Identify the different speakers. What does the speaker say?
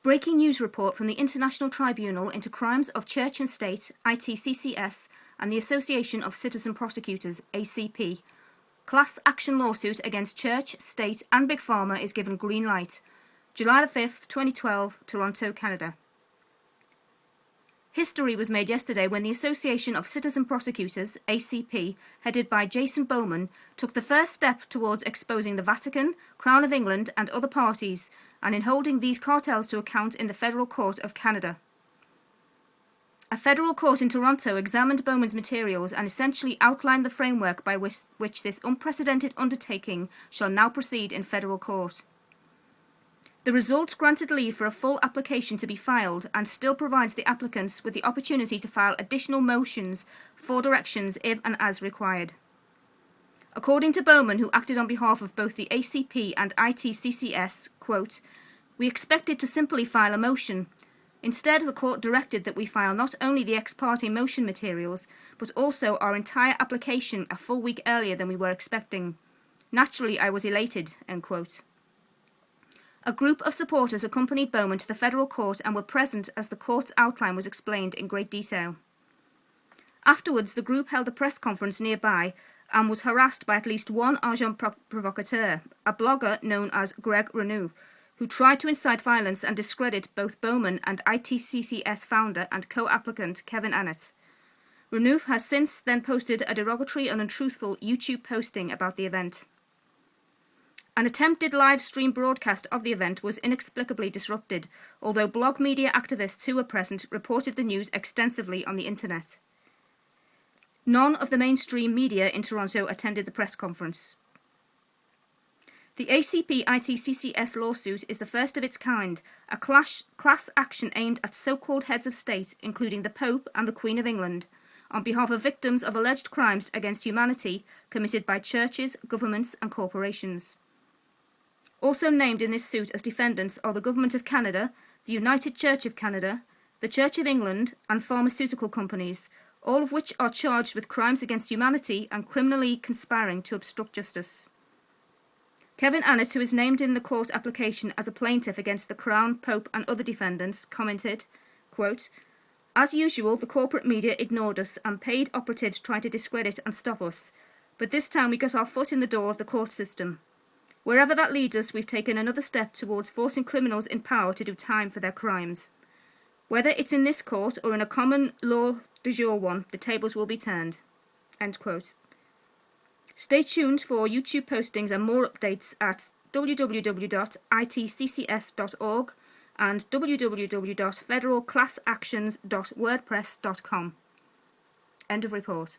Speaker 1: Breaking news report from the International Tribunal into Crimes of Church and State, ITCCS, and the Association of Citizen Prosecutors, ACP. Class action lawsuit against Church, State and Big Pharma is given green light. July 5, 2012, Toronto, Canada. History was made yesterday when the Association of Citizen Prosecutors, ACP, headed by Jason Bowman, took the first step towards exposing the Vatican, Crown of England and other parties, and in holding these cartels to account in the Federal Court of Canada. A federal court in Toronto examined Bowman's materials and essentially outlined the framework by which this unprecedented undertaking shall now proceed in federal court. The result granted leave for a full application to be filed and still provides the applicants with the opportunity to file additional motions for directions if and as required. According to Bowman, who acted on behalf of both the ACP and ITCCS, quote, "We expected to simply file a motion. Instead, the court directed that we file not only the ex parte motion materials, but also our entire application a full week earlier than we were expecting. Naturally, I was elated," end quote. A group of supporters accompanied Bowman to the federal court and were present as the court's outline was explained in great detail. Afterwards, the group held a press conference nearby and was harassed by at least one agent provocateur, a blogger known as Greg Renew, who tried to incite violence and discredit both Bowman and ITCCS founder and co-applicant Kevin Annett. Renew has since then posted a derogatory and untruthful YouTube posting about the event. An attempted live stream broadcast of the event was inexplicably disrupted, although blog media activists who were present reported the news extensively on the internet. None of the mainstream media in Toronto attended the press conference. The ACP-ITCCS lawsuit is the first of its kind, a class action aimed at so-called heads of state, including the Pope and the Queen of England, on behalf of victims of alleged crimes against humanity committed by churches, governments and corporations. Also named in this suit as defendants are the Government of Canada, the United Church of Canada, the Church of England and pharmaceutical companies, all of which are charged with crimes against humanity and criminally conspiring to obstruct justice. Kevin Annett, who is named in the court application as a plaintiff against the Crown, Pope and other defendants, commented, quote, "As usual, the corporate media ignored us and paid operatives tried to discredit and stop us, but this time we got our foot in the door of the court system. Wherever that leads us, we've taken another step towards forcing criminals in power to do time for their crimes. Whether it's in this court or in a common law de jure one, the tables will be turned." End quote. Stay tuned for YouTube postings and more updates at www.itccs.org and www.federalclassactions.wordpress.com. End of report.